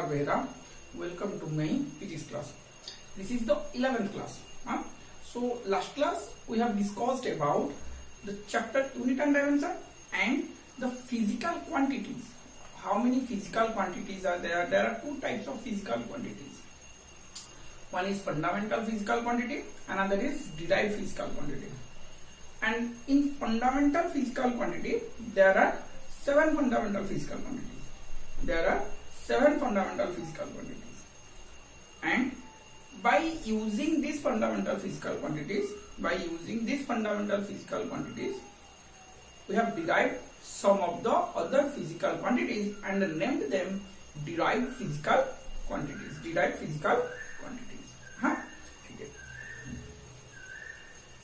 Behra. Welcome to my physics class. This is the 11th class. So last class we have discussed about the chapter unit and dimension and the physical quantities. How many physical quantities are there? There are two types of physical quantities. One is fundamental physical quantity, another is derived physical quantity. And in fundamental physical quantity, there are 7 fundamental physical quantities. There are 7 fundamental physical quantities. And by using these fundamental physical quantities, we have derived some of the other physical quantities and named them derived physical quantities. Okay.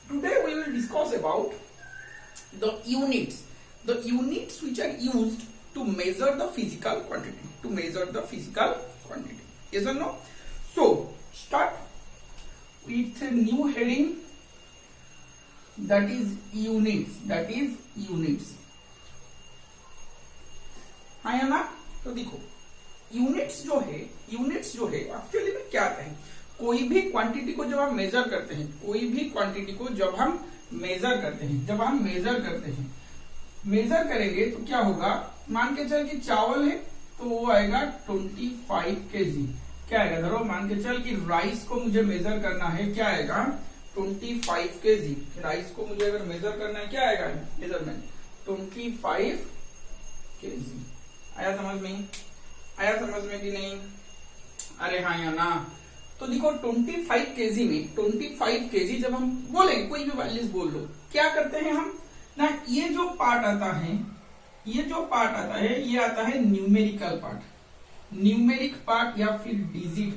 Today we will discuss about the units which are used to measure the physical quantity. Yes or no? So start with a new heading, that is units. हाँ या ना? तो देखो units जो है actually में क्या है, कोई भी क्वांटिटी को जब हम मेजर करते हैं, मेजर करेंगे तो क्या होगा, मान के चल कि चावल है तो वो आएगा 25 केजी। क्या आएगा धरो, मान के चल कि राइस को मुझे मेजर करना है, क्या आएगा 25 केजी। राइस को मुझे अगर मेजर करना है, क्या आएगा मेजरमेंट 25 केजी। आया समझ में कि नहीं? अरे हाँ या ना? तो देखो 25 केजी जब हम बोले, कोई भी वैल्यूज बोल लो, क्या करते हैं हम ना, ये जो पार्ट आता है ये आता है न्यूमेरिकल पार्ट या फिर डिजिट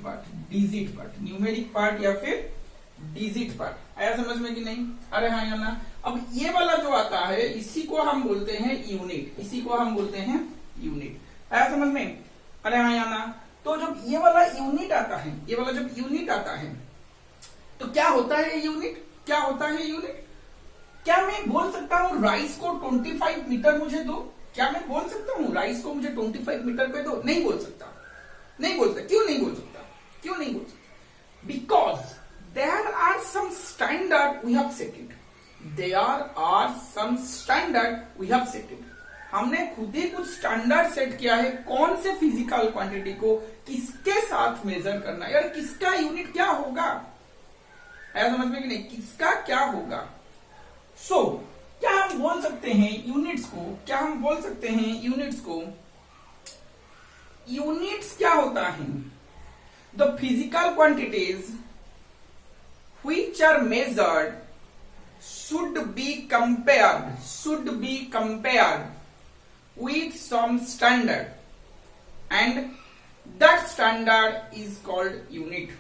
पार्ट। आया समझ में कि नहीं? अरे हाँ या ना? अब ये वाला जो आता है इसी को हम बोलते हैं यूनिट। आया समझ में? अरे हाँ या ना? तो जब ये वाला यूनिट आता है तो क्या होता है यूनिट? क्या मैं बोल सकता हूँ राइस को 25 मीटर मुझे दो? क्या मैं बोल सकता हूँ राइस को मुझे 25 मीटर पे दो? नहीं बोल सकता। क्यों नहीं बोल सकता? Because there are some standard we have set it. हमने खुद ही कुछ स्टैंडर्ड सेट किया है, कौन से फिजिकल क्वांटिटी को किसके साथ मेजर करना है, यार किसका यूनिट क्या होगा। आया समझ में कि नहीं? किसका क्या होगा। सो क्या हम बोल सकते हैं यूनिट्स को, यूनिट्स क्या होता है? The physical quantities which are measured should be compared with some standard, and that standard is called unit.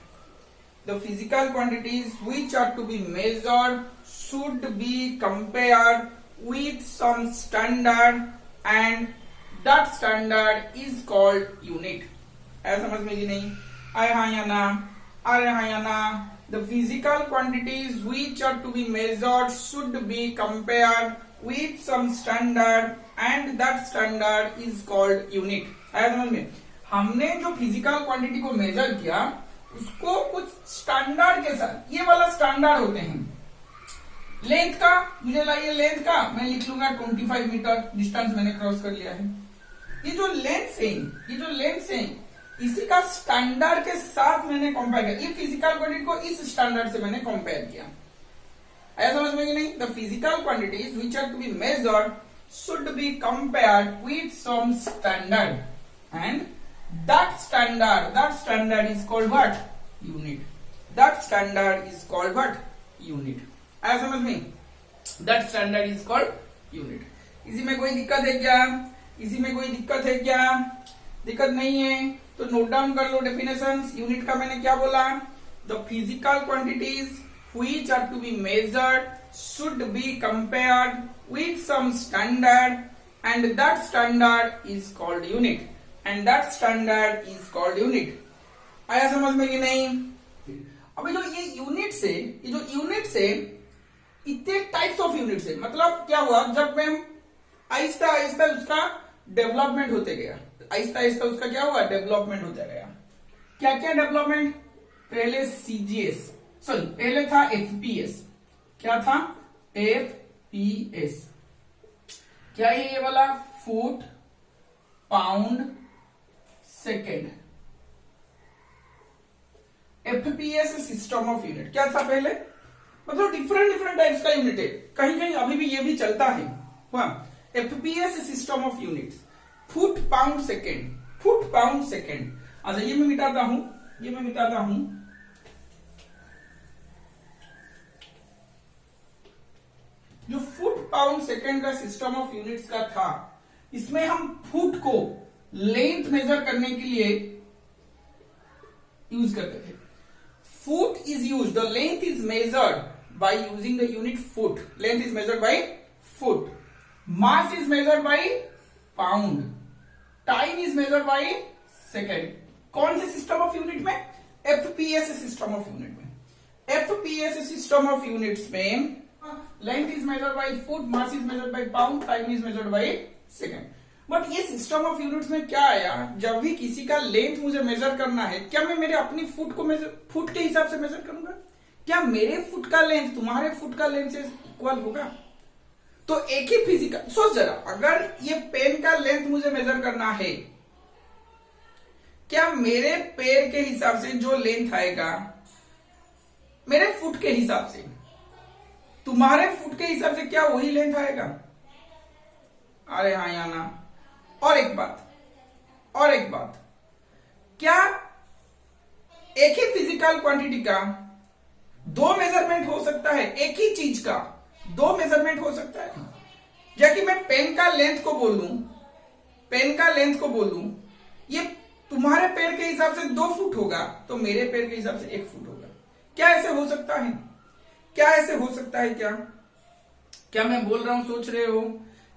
The physical quantities which are to be measured should be compared with some standard, and that standard is called unit. ऐसा समझ में कि नहीं? अरे हाँ या ना? The physical quantities which are to be measured should be compared with some standard, and that standard is called unit. आया समझ में? हमने जो फिजिकल क्वांटिटी को मेजर किया उसको कुछ स्टैंडर्ड के साथ, ये वाला स्टैंडर्ड होते हैं। लेंथ का मुझे लाइए, लेंथ का मैं लिख लूंगा 25 मीटर, डिस्टेंस मैंने क्रॉस कर लिया है। ये जो लेंथ है इसी का स्टैंडर्ड के साथ मैंने कंपेयर किया, ये फिजिकल क्वांटिटी को इस स्टैंडर्ड से मैंने कंपेयर किया। आया समझ में कि नहीं? The physical quantities which are to be measured should be compared with some standard, and that standard is called what? Unit. आया समझ में? That standard is called unit. इसी में कोई दिक्कत है क्या? दिक्कत नहीं है तो नोट डाउन कर लो डेफिनेशंस। यूनिट का मैंने क्या बोला? The physical quantities which are to be measured should be compared with some standard, and that standard is called unit. आया समझ में कि नहीं? अभी जो ये यूनिट्स है इतने टाइप्स ऑफ यूनिट्स है। मतलब क्या हुआ, जब मैं आहिस्ता आहिस्ता उसका डेवलपमेंट होते गया, आहिस्ता आहिस्ता उसका क्या हुआ, डेवलपमेंट होता गया। क्या क्या डेवलपमेंट, पहले सीजीएस, सॉरी पहले था एफपीएस। क्या था, एफपीएस। क्या है ये वाला, foot pound second. FPS system of unit क्या था पहले, मतलब डिफरेंट डिफरेंट टाइप्स का यूनिट है, कहीं कहीं अभी भी ये भी चलता है। FPS system of units, foot pound second, foot pound second. अच्छा ये मैं मिटाता हूं, ये मैं मिटाता हूं। जो फुट पाउंड सेकेंड का सिस्टम ऑफ यूनिट्स का था, इसमें हम फुट को लेंथ मेजर करने के लिए यूज करते थे। Foot is use, the length is measured by using the unit foot. Length is measured by foot. Mass is measured by pound. Time is measured by second. कौन से system of unit में, FPS system of unit में। FPS system of units में length is measured by foot, mass is measured bye pound, time is measured by second. But ये system of units में क्या आया, जब भी किसी का लेंथ मुझे मेजर करना है, क्या मैं मेरे अपनी फुट को फुट के हिसाब से मेजर करूंगा? क्या मेरे फुट का लेंथ तुम्हारे फुट का लेंथ से इक्वल होगा? तो एक ही फिजिकल, सोच जरा, अगर ये पेन का लेंथ मुझे मेजर करना है, क्या मेरे पैर के हिसाब से जो लेंथ आएगा मेरे फुट के हिसाब से, तुम्हारे फुट के हिसाब से क्या वही लेंथ आएगा? अरे हाँ या ना। और एक बात, क्या एक ही फिजिकल क्वांटिटी का दो मेजरमेंट हो सकता है? एक ही चीज का दो मेजरमेंट हो सकता है? या कि मैं पेन का लेंथ को बोलूं, ये तुम्हारे पैर के हिसाब से 2 फुट होगा तो मेरे पैर के हिसाब से 1 फुट होगा। क्या ऐसे हो सकता है? क्या मैं बोल रहा हूं सोच रहे हो?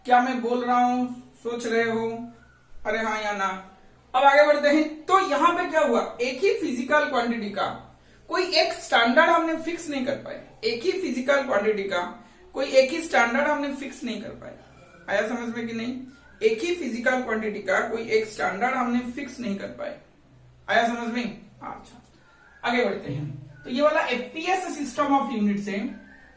क्या मैं बोल रहा हूं सोच रहे हो? अरे हाँ या ना। अब आगे बढ़ते हैं। तो यहां पे क्या हुआ, एक ही फिजिकल क्वांटिटी का कोई एक स्टैंडर्ड हमने फिक्स नहीं कर पाए। एक ही फिजिकल क्वांटिटी का कोई एक ही स्टैंडर्ड हमने फिक्स नहीं कर पाए। आया समझ में कि नहीं? एक ही फिजिकल क्वांटिटी का कोई एक स्टैंडर्ड हमने फिक्स नहीं कर पाए। आया समझ में? अच्छा आगे बढ़ते हैं। तो ये वाला एफपीएस सिस्टम ऑफ यूनिट से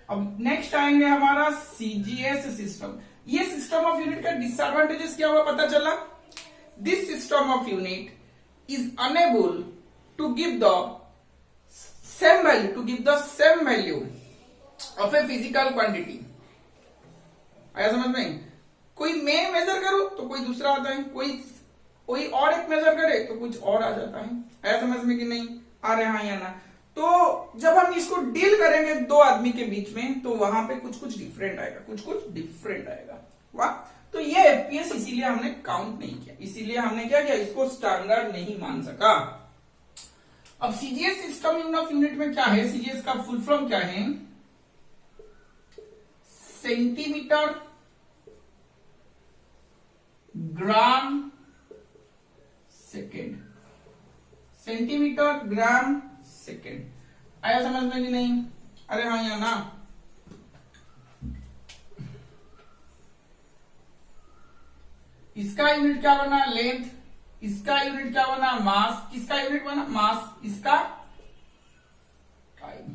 अब नेक्स्ट आएंगे हमारा सीजीएस सिस्टम। ये सिस्टम ऑफ यूनिट का डिसएडवांटेजेस क्या हुआ पता चला? This system of unit is unable to give the same value of a physical quantity. आया समझ में? कोई मैं मेजर करूं तो कोई दूसरा आता है, कोई और एक मेजर करे तो कुछ और आ जाता है। आया समझ में कि नहीं? आ रहे हाँ या ना? तो जब हम इसको डील करेंगे दो आदमी के बीच में तो वहां पे कुछ डिफरेंट आएगा, वाह। तो ये एफपीएस इसीलिए हमने काउंट नहीं किया, इसीलिए हमने क्या किया, इसको स्टैंडर्ड नहीं मान सका। अब सीजीएस सिस्टम ऑफ यूनिट में क्या है, सीजीएस का फुल फॉर्म क्या है? Centimetre gram second, centimetre gram second. आया समझ में कि नहीं? अरे हाँ या ना? इसका यूनिट क्या बना? लेंथ। इसका यूनिट क्या बना? मास। किसका यूनिट बना? मास। इसका टाइम।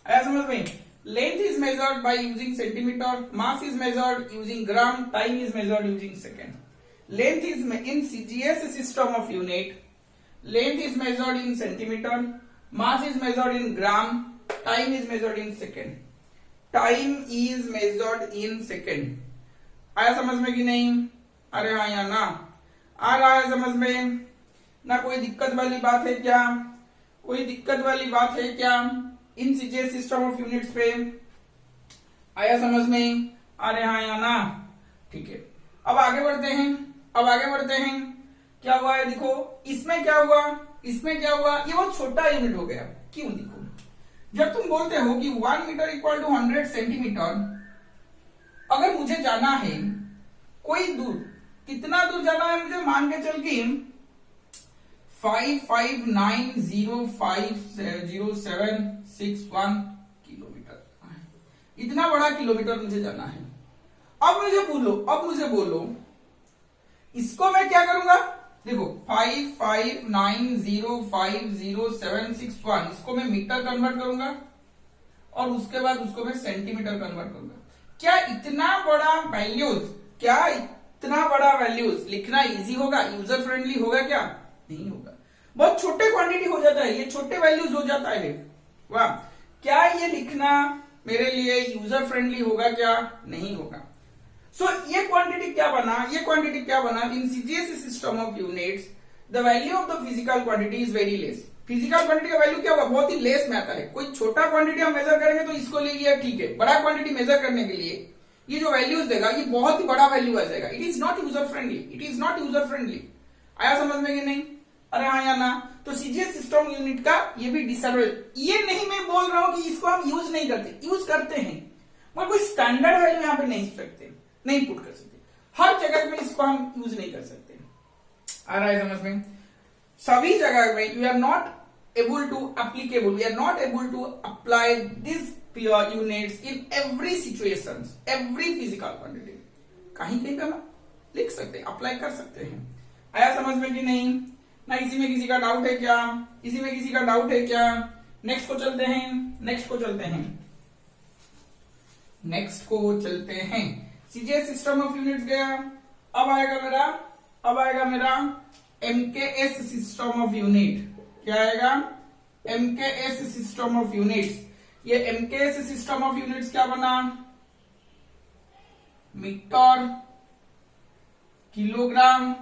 आया समझ में? Length is measured by using centimetre, mass is measured using gram, time is measured using second. Length is in CGS system of unit, length is measured in centimeter, mass is measured in gram, time is measured in second. Time is measured in second. आया समझ में कि नहीं? अरे हाँ या ना? आ रहा है समझ में ना? कोई दिक्कत वाली बात है क्या? कोई दिक्कत वाली बात है क्या in CGS system of units पे? आया समझ में? अरे हाँ या ना? ठीक है, अब आगे बढ़ते हैं। क्या हुआ है देखो, इसमें क्या हुआ, ये बहुत छोटा यूनिट हो गया। क्यों? देखो, जब तुम बोलते हो कि 1 मीटर इक्वल टू 100 सेंटीमीटर, अगर मुझे जाना है कोई दूर, कितना दूर जाना है मुझे, मान के चल कि 5590500761 किलोमीटर, इतना बड़ा किलोमीटर मुझे जाना है। अब मुझे बोलो इसको मैं क्या करूंगा, देखो 55905071 इसको मैं मीटर कन्वर्ट करूंगा और उसके बाद उसको मैं सेंटीमीटर कन्वर्ट करूंगा। क्या इतना बड़ा वैल्यूज लिखना इजी होगा, यूजर फ्रेंडली होगा क्या? नहीं होगा। बहुत छोटे क्वांटिटी हो जाता है, ये छोटे वैल्यूज हो जाता है। वाह, क्या ये लिखना मेरे लिए यूजर फ्रेंडली होगा क्या? नहीं होगा। सो ये क्वांटिटी क्या बना, in CGS system of units the value of the physical quantity is very less. Physical quantity का वैल्यू क्या होगा, बहुत ही लेस में आता है। कोई छोटा क्वांटिटी हम मेजर करेंगे तो इसको ले लिया, ठीक है। बड़ा क्वांटिटी मेजर करने के लिए ये जो वैल्यूज देगा ये बहुत ही बड़ा वैल्यू आ जाएगा। It is not user friendly. आया समझ में कि नहीं? अरे हाँ या ना? तो सीजीएस सिस्टम यूनिट का ये भी डिसएडवांटेज। ये नहीं मैं बोल रहा हूं कि इसको हम यूज नहीं करते, यूज करते हैं, मगर कोई स्टैंडर्ड वैल्यू यहाँ पे नहीं पुट कर सकते। हर जगह में इसको हम यूज नहीं कर सकते। आ रहा है समझ में? सभी जगह में we are not able to apply this units in every situation, every physical quantity. कहीं पे हम लिख सकते हैं, अप्लाई कर सकते हैं। आया समझ में कि नहीं? ना इसी में किसी का डाउट है क्या? नेक्स्ट को चलते हैं। सीजीएस सिस्टम ऑफ यूनिट्स गया। अब आएगा मेरा एमकेएस सिस्टम ऑफ यूनिट। क्या आएगा? MKS system of units. ये एमकेएस सिस्टम ऑफ यूनिट्स क्या बना? Metre, kilogram,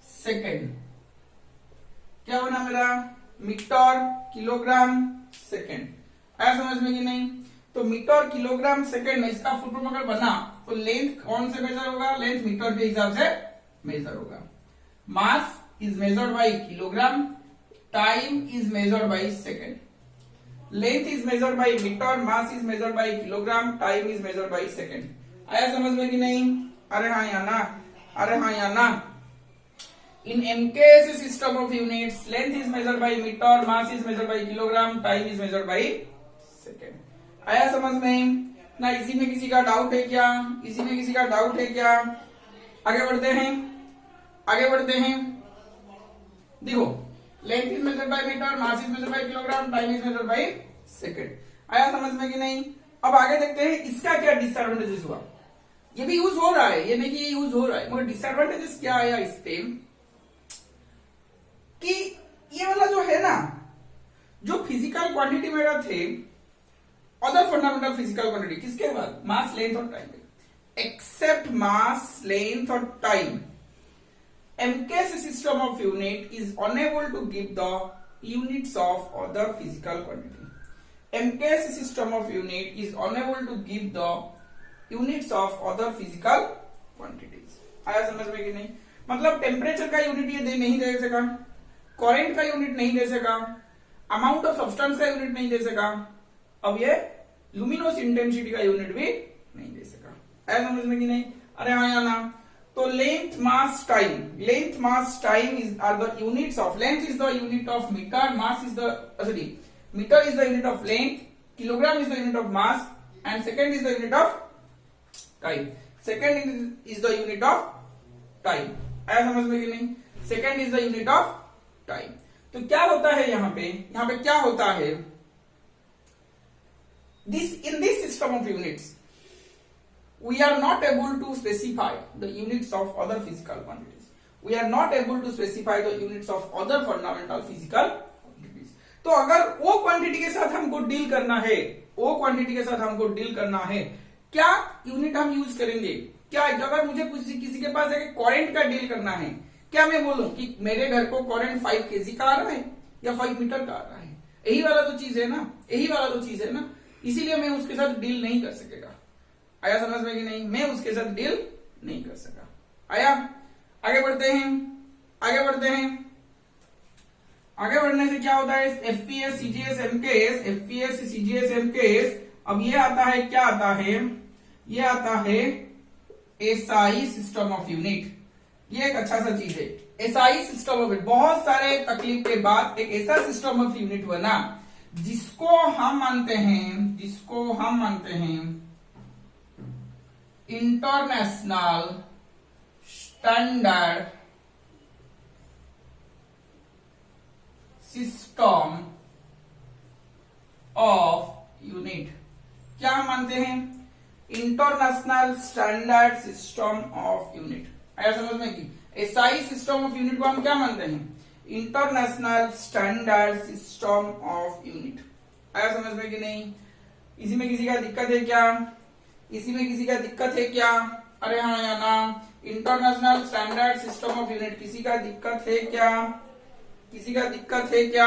second. क्या बना मेरा? Metre, kilogram, second. आया समझ में कि नहीं? तो मीटर, किलोग्राम, सेकेंड में इसका फुल फॉर्म अगर बना तो लेंथ कौन से मेजर होगा? लेंथ मीटर के हिसाब से मेजर होगा। Mass is measured by kilogram, time is measured by second. Length is measured by metre, mass is measured by kilogram, time is measured by second. आया समझ में कि नहीं? अरे हाँ या ना? In MKS system of units, length is measured by meter, mass is measured by kilogram, time is measured by second. आया समझ में? ना इसी में किसी का डाउट है क्या? आगे बढ़ते हैं। देखो, length is measured by metre, mass is measured by kilogram, time is measured by second. आया समझ में कि नहीं? अब आगे देखते हैं इसका क्या डिसएडवांटेजेस हुआ। ये भी यूज हो रहा है, ये नहीं कि यूज हो रहा है, मगर डिसएडवांटेजेस क्या आया इससे कि ये वाला जो है ना, जो फिजिकल क्वांटिटी मेरा थे, अदर फंडामेंटल फिजिकल क्वांटिटी किसके बाद? मास, लेंथ और टाइम। एक्सेप्ट मास, लेंथ और time, MKS system of unit is unable to give the units of other physical quantity. MKS system of unit is unable to give the units of other physical quantities. आया समझ में कि नहीं? मतलब temperature का unit ये नहीं दे सका, करंट का यूनिट नहीं दे सका, अमाउंट ऑफ सब्सटेंस का यूनिट नहीं दे सका, अब ये लुमिनोस इंटेंसिटी का यूनिट भी नहीं दे सका। आया समझ में कि नहीं? अरे हाँ या ना? तो length, mass, time is are the units of, length is the unit of metre, mass is the metre is the unit of length, kilogram is the unit of mass and second is the unit of time. Second is the unit of time. आया समझ में कि नहीं? Second is the unit of time. तो क्या होता है यहाँ पे क्या होता है? In this system of units, we are not able to specify the units of other physical quantities. We are not able to specify the units of other fundamental physical quantities. तो अगर वो क्वांटिटी के साथ हमको deal करना है, क्या unit हम यूज करेंगे? क्या अगर मुझे किसी के पास करंट का डील करना है, क्या मैं बोलूं कि मेरे घर को करंट 5 kg का आ रहा है या 5 मीटर का आ रहा है? यही वाला तो चीज है ना, इसीलिए मैं उसके साथ डील नहीं कर सकेगा। आया समझ में कि नहीं? मैं उसके साथ डील नहीं कर सका। आया? आगे बढ़ते हैं। आगे बढ़ने से क्या होता है? FPS, CGS, MKS. अब ये आता है, क्या आता है? ये आता है एसआई सिस्टम ऑफ यूनिट। ये एक अच्छा सा चीज है, एसआई सिस्टम ऑफ यूनिट। बहुत सारे तकलीफ के बाद एक ऐसा सिस्टम ऑफ यूनिट बना जिसको हम मानते हैं international standard system of unit. क्या हम मानते हैं? International standard system of unit. आया समझ में कि एसआई सिस्टम ऑफ यूनिट को हम क्या मानते हैं? International standard system of unit. आया समझ में कि नहीं? इसी में किसी का दिक्कत है क्या? इसी में किसी का दिक्कत है क्या? अरे हाँ या ना? International standard system of unit किसी का दिक्कत है क्या? किसी का दिक्कत है क्या?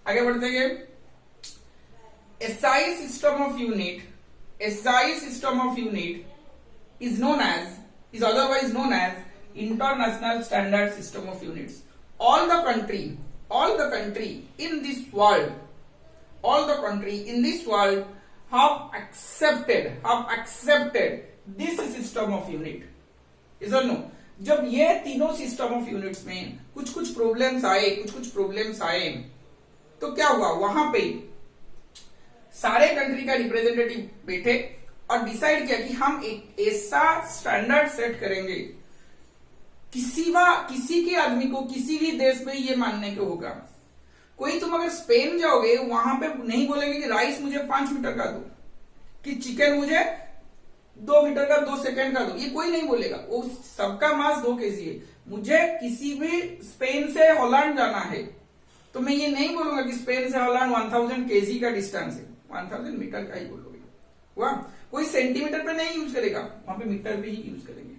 आगे बढ़ते हैं। SI system of unit, SI system of unit is otherwise known as International Standard System of Units. All the country in this world have accepted this system of unit. Is or no? जब ये तीनों system of units में कुछ problems आए तो क्या हुआ? वहां पे सारे कंट्री का रिप्रेजेंटेटिव बैठे और डिसाइड किया कि हम एक ऐसा स्टैंडर्ड सेट करेंगे, किसी के आदमी को किसी भी देश में ये मानने को होगा। कोई तुम अगर स्पेन जाओगे वहां पे नहीं बोलेंगे कि राइस मुझे 5 मीटर का दो, कि चिकन मुझे 2 मीटर का 2 सेकंड का दो, ये कोई नहीं बोलेगा। वो सबका मास 2 केजी है। मुझे किसी भी स्पेन से हॉलैंड जाना है तो मैं ये नहीं बोलूंगा कि स्पेन से हॉलैंड 1000 केजी का डिस्टेंस है, 1000 मीटर का ही बोलोगे। वाह, कोई सेंटीमीटर पे नहीं यूज करेगा, वहां पे मीटर पे ही यूज करेंगे।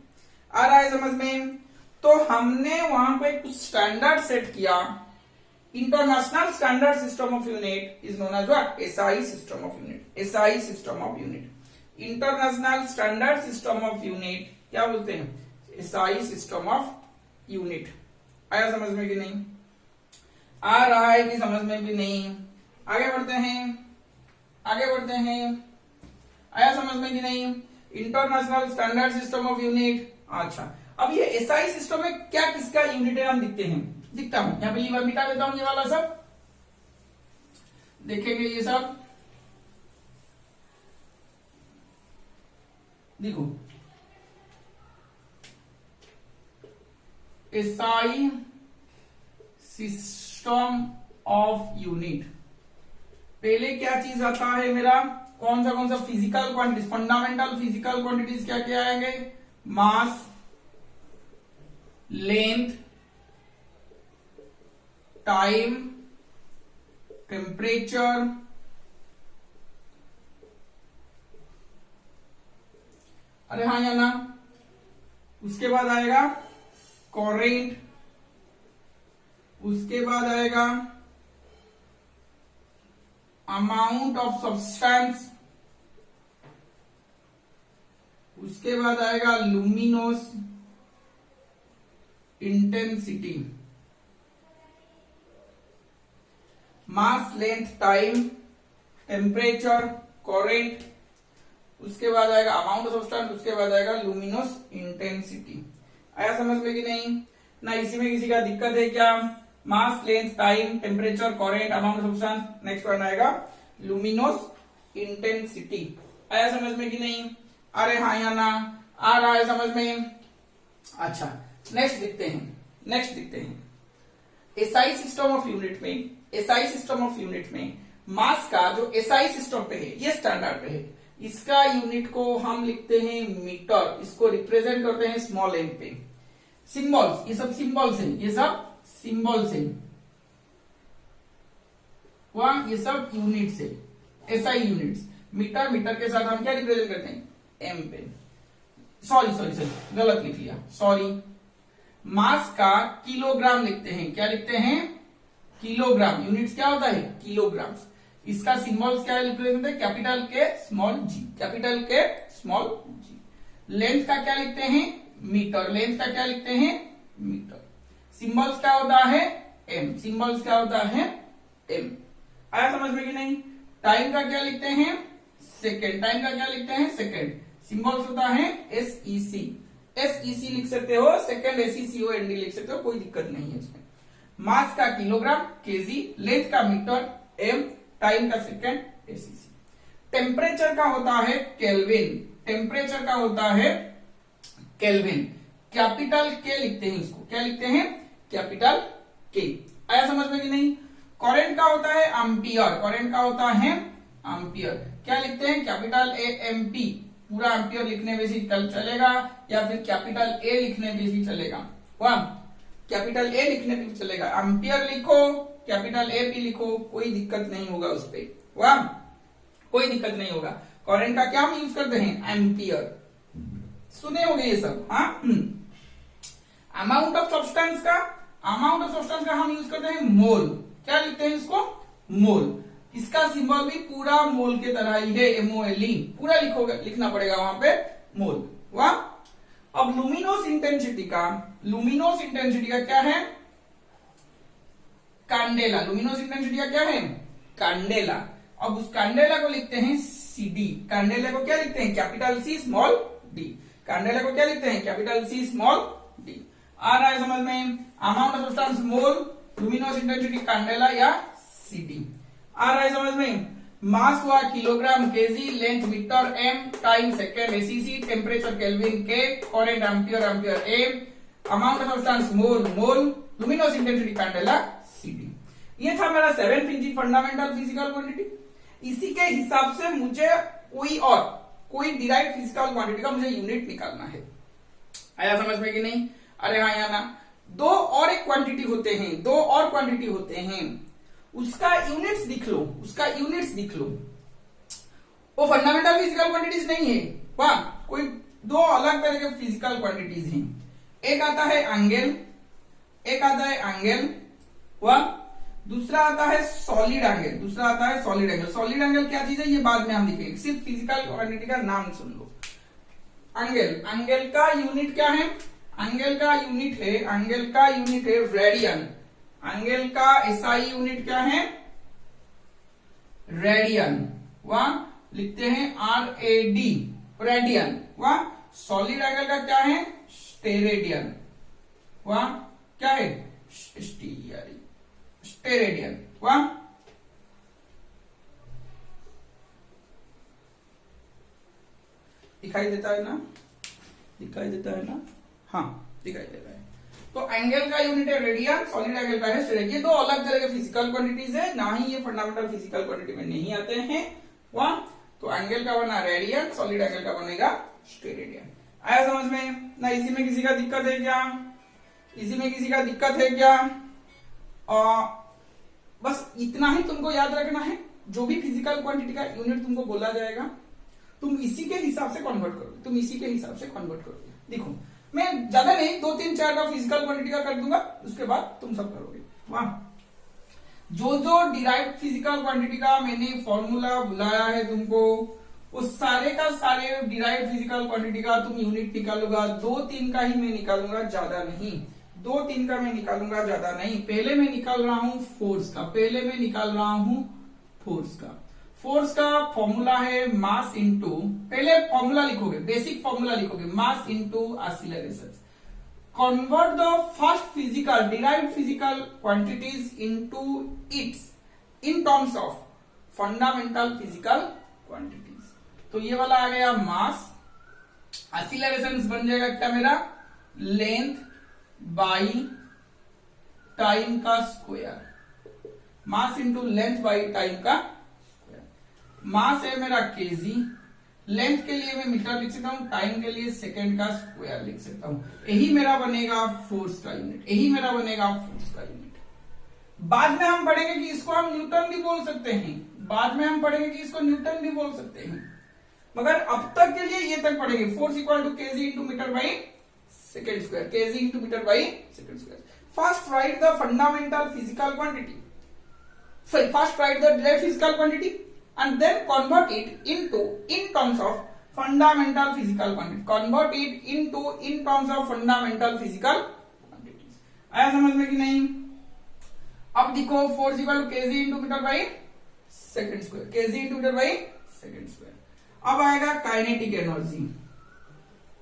आ रहा है समझ में? तो हमने वहां पे कुछ स्टैंडर्ड सेट किया। International standard system of unit is known as what? SI system of unit. SI system of unit, international standard system of unit क्या बोलते हैं? SI system of unit. आया समझ में कि नहीं? आ रहा है कि समझ में भी नहीं? आगे बढ़ते हैं। आया समझ में कि नहीं? International standard system of unit. अच्छा, अब ये एसआई सिस्टम में क्या किसका यूनिट है हम दिखता हूं। यहां पे लीवर मिटा देता हूं, ये वाला सब देखेंगे। ये सब देखो, एसआई सिस्टम ऑफ यूनिट। पहले क्या चीज आता है मेरा? कौन सा physical quantities, fundamental physical quantities क्या क्या आएंगे? मास, लेंथ, टाइम, टेम्परेचर, अरे हाँ या ना? उसके बाद आएगा करेंट, उसके बाद आएगा अमाउंट ऑफ सब्सटेंस, उसके बाद आएगा लुमिनोस इंटेंसिटी। मास, लेंथ, टाइम, टेम्परेचर, करेंट, उसके बाद आएगा अमाउंट ऑफ सब्सटेंस, उसके बाद आएगा लुमिनोस इंटेंसिटी। आया समझ में कि नहीं? ना इसी में किसी का दिक्कत है क्या? Mass, length, time, temperature, current, amount of substance. Next one आएगा लुमिनोस इंटेंसिटी। आया समझ में कि नहीं? अरे हाँ या ना? आ रहा है समझ में? अच्छा, नेक्स्ट देखते हैं। एसआई सिस्टम ऑफ यूनिट में मास का जो एसआई सिस्टम पे है, ये स्टैंडर्ड पे है, इसका यूनिट को हम लिखते हैं मीटर। इसको रिप्रेजेंट करते हैं स्मॉल एम पे। सिंबल्स, ये सब सिंबल्स हैं, ये सब यूनिट्स है, एसआई यूनिट्स। मीटर के साथ हम क्या रिप्रेजेंट करते हैं? एम पे। सॉरी गलत लिख लिया, सॉरी। मास का किलोग्राम लिखते हैं। क्या लिखते हैं? किलोग्राम। यूनिट्स क्या होता है? किलोग्राम्स। इसका सिंबल्स क्या रिप्रेजेंट है? कैपिटल के स्मॉल जी। लेंथ का क्या लिखते हैं? मीटर। मीटर। सिंबल्स क्या होता है? एम। आया समझ में कि नहीं? टाइम का क्या लिखते हैं? सेकेंड। सिंबल्स होता है SEC लिख सकते हो, सेकेंड SECOND लिख सकते हो, कोई दिक्कत नहीं है इसमें। मास का किलोग्राम, केजी, लेंथ का मीटर, एम, टाइम का सेकेंड, SEC। टेम्परेचर का होता है केल्विन। टेम्परेचर का होता है केल्विन। कैपिटल के लिखते हैं इसको, क्या लिखते हैं? कैपिटल के। आया समझ में कि नहीं? करंट का होता है एम्पियर, करंट का होता है एम्पियर, क्या लिखते हैं? कैपिटल ए एमपी, पूरा एम्पियर लिखने में भी चलेगा या फिर कैपिटल ए लिखने में भी चलेगा। वाह, कैपिटल ए लिखने में भी चलेगा, एम्पियर लिखो कैपिटल ए भी लिखो, कोई दिक्कत नहीं होगा उस पर। वाह, कोई दिक्कत नहीं होगा। करंट का क्या हम यूज करते हैं? एम्पियर, सुने होंगे ये सब। हाँ, अमाउंट ऑफ सब्सटेंस का, अमाउंट ऑफ सब्सटेंस का हम यूज करते हैं मोल, क्या लिखते हैं इसको? मोल। इसका सिंबल भी पूरा मोल के तरह ही है, MOLE, पूरा लिखोगे, लिखना पड़ेगा वहां पे मोल। वाह, अब लुमिनोस इंटेंसिटी का, लुमिनोस इंटेंसिटी का क्या है? कैंडेला। लुमिनोस इंटेंसिटी का क्या है? कैंडेला। अब उस कैंडेला को लिखते हैं CD। कैंडेला को क्या लिखते हैं? Capital C small d। Candela को क्या लिखते हैं? Capital C small d। आ रहा है समझ में? Amount of substance mole, luminous intensity candela या CD। आ रहा है समझ में? मास हुआ kilogram KG, length metre m, time second SCC, temperature kelvin K, current ampere ampere A, amount of substance mole mole, luminous intensity candela CD। ये था मेरा 7 फंडामेंटल फिजिकल क्वांटिटी। इसी के हिसाब से मुझे कोई डिराइव्ड फिजिकल क्वांटिटी का मुझे यूनिट निकालना है। आया समझ में कि नहीं? अरे हाँ या ना? दो और एक क्वांटिटी होते हैं, दो और क्वांटिटी होते हैं, उसका यूनिट्स दिख लो, उसका यूनिट्स दिख लो। वो फंडामेंटल फिजिकल क्वांटिटीज नहीं है, वाह, कोई दो अलग तरह के फिजिकल क्वांटिटीज हैं। एक आता है एंगल, एक आता है एंगल, वाह, दूसरा आता है सॉलिड एंगल, दूसरा आता है सॉलिड एंगल। सॉलिड एंगल क्या चीज है ये बाद में हम दिखेंगे, सिर्फ फिजिकल क्वांटिटी का नाम सुन लो। एंगल, एंगल का यूनिट क्या है? एंगल का यूनिट है, एंगल का यूनिट है रेडियन। एंगल का SI यूनिट क्या है? रेडियन। वहां लिखते हैं RAD, रेडियन। वहां सॉलिड एंगल का क्या है? स्टेरेडियन। वहां क्या है? स्टेरेडियन। वहां दिखाई देता है ना? दिखाई देता है ना? हाँ, दिखाई दे रहा है। तो एंगल का यूनिट है रेडियन, सॉलिड एंगल का है स्टेरेडियन। ये दो अलग तरह के फिजिकल क्वांटिटीज है, ना ही ये फंडामेंटल फिजिकल क्वांटिटी में नहीं आते हैं। वहां तो एंगल का बना रेडियन, सॉलिड एंगल का बनेगा स्टेरेडियन। आया समझ में ना? इसी में किसी का दिक्कत है क्या? इसी में किसी का दिक्कत है क्या? बस इतना ही तुमको याद रखना है, जो भी फिजिकल क्वांटिटी का यूनिट तुमको बोला जाएगा तुम इसी के हिसाब से कन्वर्ट करोगे, तुम इसी के हिसाब से कन्वर्ट करोगे। देखो मैं ज्यादा नहीं 2-3-4 का फिजिकल क्वांटिटी का कर दूंगा, उसके बाद तुम सब करोगे। वाह, जो जो डिराइव्ड फिजिकल क्वांटिटी का मैंने फॉर्मूला बुलाया है तुमको, वो सारे का सारे डिराइव्ड फिजिकल क्वांटिटी का तुम यूनिट निकालोगा। 2-3 का ही मैं निकालूंगा, ज्यादा नहीं। 2-3 का मैं निकालूंगा, ज्यादा नहीं। पहले मैं निकाल रहा हूं फोर्स का, पहले मैं निकाल रहा हूं फोर्स का। फोर्स का फॉर्मूला है मास इंटू, पहले फॉर्मूला लिखोगे, बेसिक फॉर्मूला लिखोगे, mass into acceleration. Convert the first physical derived physical quantities into it's in terms of fundamental physical quantities. तो ये वाला आ गया मास, एक्सीलरेशन बन जाएगा क्या मेरा? लेंथ बाई टाइम का square. Mass into length by time का स्क्वायर। मास है मेरा केजी, लेंथ के लिए मैं मीटर लिख सकता हूं, टाइम के लिए सेकंड का स्क्वायर लिख सकता हूं। यही मेरा बनेगा फोर्स का यूनिट, यही मेरा बनेगा फोर्स का यूनिट। बाद में हम पढ़ेंगे कि इसको हम न्यूटन भी बोल सकते हैं, बाद में हम पढ़ेंगे कि इसको न्यूटन भी बोल सकते हैं, मगर अब तक के लिए ये तक पढ़ेंगे। Force equal to kg into metre by second square, KG into metre by second square. First write the fundamental physical quantity, first write the derived physical quantity and then convert it into in terms of fundamental physical quantity, convert it into in terms of fundamental physical quantities। आया समझ में कि नहीं? अब देखो force equal to kg into metre by second square, KG into metre by second square. अब आएगा kinetic energy,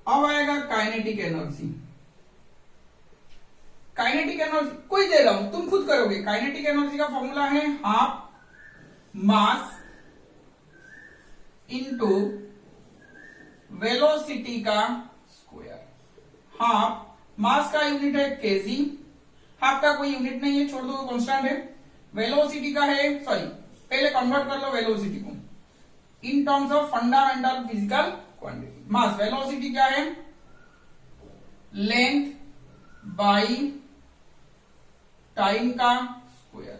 अब आएगा काइनेटिक एनर्जी। काइनेटिक एनर्जी कोई दे रहा हूं, तुम खुद करोगे। काइनेटिक एनर्जी का फॉर्मूला है हाफ मास इंटू वेलोसिटी का स्क्वायर। हाफ मास का यूनिट है केजी, हाफ का कोई यूनिट नहीं है, छोड़ दो, कांस्टेंट है। वेलोसिटी का है, सॉरी पहले कन्वर्ट कर लो वेलोसिटी को in terms of fundamental physical quantity. Mass velocity क्या है, लेंथ बाई टाइम का स्क्वायर।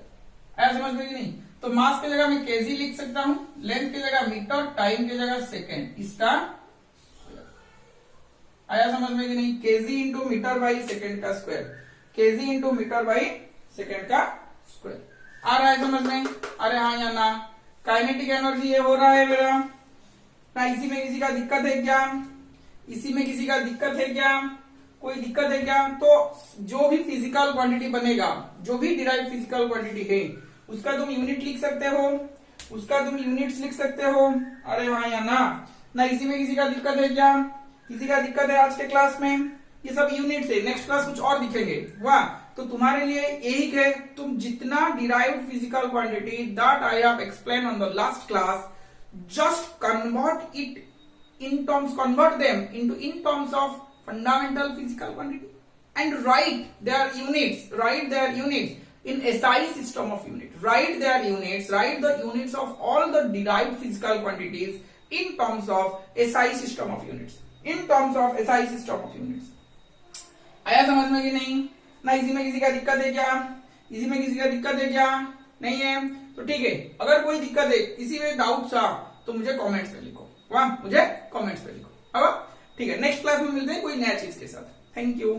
ऐसा समझ में कि नहीं? तो मास की जगह मैं केजी लिख सकता हूं, लेंथ की जगह मीटर, टाइम की जगह सेकेंड, इसका स्क्वायर। आया समझ में कि नहीं? KG into metre by second का square, KG into metre by second का स्क्वायर। आ रहा है समझ में? अरे हाँ या ना? काइनेटिक एनर्जी ये हो रहा है मेरा ना? इसी में किसी का दिक्कत है क्या? इसी में किसी का दिक्कत है क्या? कोई दिक्कत है क्या? तो जो भी फिजिकल क्वांटिटी बनेगा, जो भी डिराइव फिजिकल क्वांटिटी है, उसका तुम यूनिट लिख सकते हो, उसका तुम यूनिट्स लिख सकते हो। अरे हाँ या ना? ना इसी में किसी का दिक्कत है क्या? किसी का दिक्कत है आज के क्लास में? ये सब यूनिट्स है, नेक्स्ट क्लास कुछ और दिखेंगे। वाह, तो तुम्हारे लिए यही है, तुम जितना derived physical quantity that I have explain on the last class, just convert it in terms, convert them into in terms of fundamental physical quantity and write their units in SI system of unit. Write their units, write the units of all the derived physical quantities in terms of SI system of units, in terms of SI system of units. आया समझ में कि नहीं? ना इसी में किसी का दिक्कत है क्या? इसी में किसी का दिक्कत है क्या? नहीं है? तो ठीक है, अगर कोई दिक्कत है, किसी में डाउट था, तो मुझे कमेंट्स में लिखो। वाह, मुझे कमेंट्स पे लिखो। अब ठीक है, नेक्स्ट क्लास में मिलते हैं कोई नया चीज के साथ। Thank you.